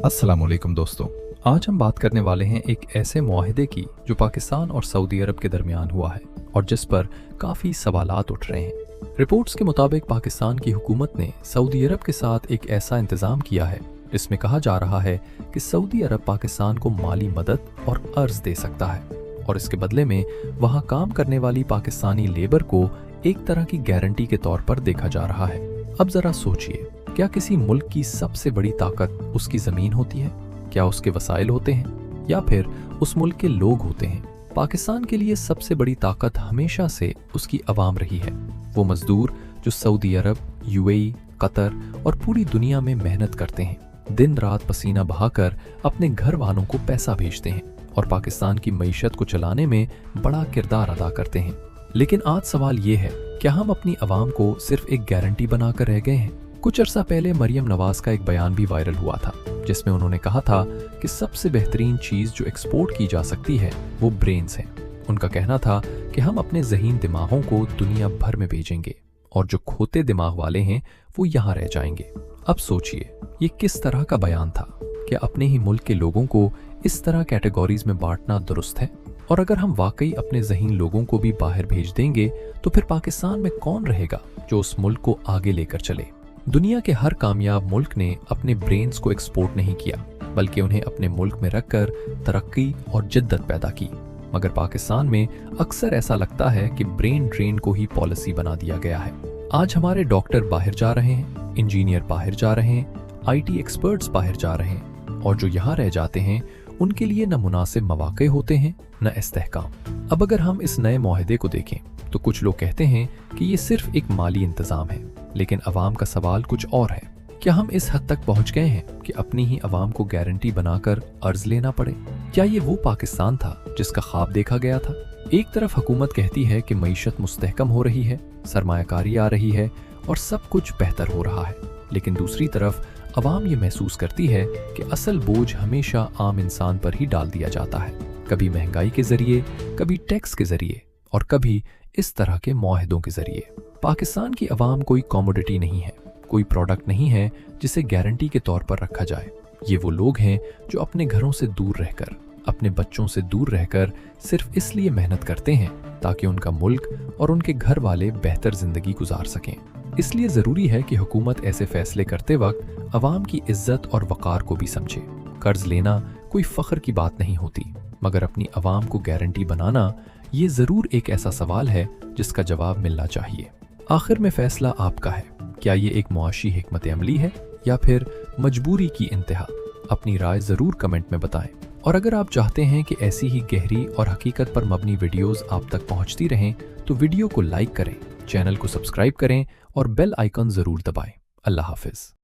अस्सलामुअलैकुम दोस्तों, आज हम बात करने वाले हैं एक ऐसे मुआहदे की जो पाकिस्तान और सऊदी अरब के दरमियान हुआ है और जिस पर काफ़ी सवालात उठ रहे हैं। रिपोर्ट्स के मुताबिक पाकिस्तान की हुकूमत ने सऊदी अरब के साथ एक ऐसा इंतज़ाम किया है जिसमें कहा जा रहा है कि सऊदी अरब पाकिस्तान को माली मदद और अर्ज दे सकता है और इसके बदले में वहाँ काम करने वाली पाकिस्तानी लेबर को एक तरह की गारंटी के तौर पर देखा जा रहा है। अब ज़रा सोचिए, क्या किसी मुल्क की सबसे बड़ी ताकत उसकी ज़मीन होती है? क्या उसके वसाइल होते हैं या फिर उस मुल्क के लोग होते हैं? पाकिस्तान के लिए सबसे बड़ी ताकत हमेशा से उसकी आवाम रही है। वो मजदूर जो सऊदी अरब, यूएई, कतर और पूरी दुनिया में मेहनत करते हैं, दिन रात पसीना बहाकर अपने घर वालों को पैसा भेजते हैं और पाकिस्तान की मईशत को चलाने में बड़ा किरदार अदा करते हैं। लेकिन आज सवाल ये है, क्या हम अपनी आवाम को सिर्फ एक गारंटी बनाकर रह गए हैं? कुछ अरसा पहले मरियम नवाज का एक बयान भी वायरल हुआ था जिसमें उन्होंने कहा था कि सबसे बेहतरीन चीज़ जो एक्सपोर्ट की जा सकती है वो ब्रेन्स हैं। उनका कहना था कि हम अपने ज़हीन दिमागों को दुनिया भर में भेजेंगे और जो खोते दिमाग वाले हैं वो यहाँ रह जाएंगे। अब सोचिए, ये किस तरह का बयान था? क्या अपने ही मुल्क के लोगों को इस तरह कैटेगरीज में बांटना दुरुस्त है? और अगर हम वाकई अपने ज़हीन लोगों को भी बाहर भेज देंगे तो फिर पाकिस्तान में कौन रहेगा जो उस मुल्क को आगे लेकर चले? दुनिया के हर कामयाब मुल्क ने अपने ब्रेन्स को एक्सपोर्ट नहीं किया, बल्कि उन्हें अपने मुल्क में रखकर तरक्की और जिद्दत पैदा की। मगर पाकिस्तान में अक्सर ऐसा लगता है कि ब्रेन ड्रेन को ही पॉलिसी बना दिया गया है। आज हमारे डॉक्टर बाहर जा रहे हैं, इंजीनियर बाहर जा रहे हैं, IT एक्सपर्ट्स बाहर जा रहे हैं और जो यहाँ रह जाते हैं उनके लिए न मुनासिब मौके होते हैं न इस्तेहकाम। अब अगर हम इस नए मुआहदे को देखें तो कुछ लोग कहते हैं कि ये सिर्फ एक माली इंतज़ाम है, लेकिन अवाम का सवाल कुछ और है। क्या हम इस हद तक पहुंच गए हैं कि अपनी ही अवाम को गारंटी बनाकर अर्ज लेना पड़े? क्या ये वो पाकिस्तान था जिसका ख्वाब देखा गया था? एक तरफ हुकूमत कहती है कि मईशत मुस्तहकम हो रही है, सरमायाकारी आ रही है और सब कुछ बेहतर हो रहा है, लेकिन दूसरी तरफ अवाम ये महसूस करती है कि असल बोझ हमेशा आम इंसान पर ही डाल दिया जाता है, कभी महंगाई के जरिए, कभी टैक्स के जरिए और कभी इस तरह के मुआहदों के जरिए। पाकिस्तान की अवाम कोई कमोडिटी नहीं है, कोई प्रोडक्ट नहीं है जिसे गारंटी के तौर पर रखा जाए। ये वो लोग हैं जो अपने घरों से दूर रहकर, अपने बच्चों से दूर रहकर सिर्फ इसलिए मेहनत करते हैं ताकि उनका मुल्क और उनके घर वाले बेहतर जिंदगी गुजार सकें। इसलिए ज़रूरी है कि हुकूमत ऐसे फैसले करते वक्त अवाम की इज्जत और वक़ार को भी समझे। कर्ज लेना कोई फ़ख्र की बात नहीं होती, मगर अपनी अवाम को गारंटी बनाना ये ज़रूर एक ऐसा सवाल है जिसका जवाब मिलना चाहिए। आखिर में फैसला आपका है, क्या ये एक मुआशी हिकमत अमली है या फिर मजबूरी की इंतहा? अपनी राय ज़रूर कमेंट में बताएं। और अगर आप चाहते हैं कि ऐसी ही गहरी और हकीकत पर मबनी वीडियोस आप तक पहुंचती रहें तो वीडियो को लाइक करें, चैनल को सब्सक्राइब करें और बेल आइकन ज़रूर दबाएं। अल्लाह हाफिज़।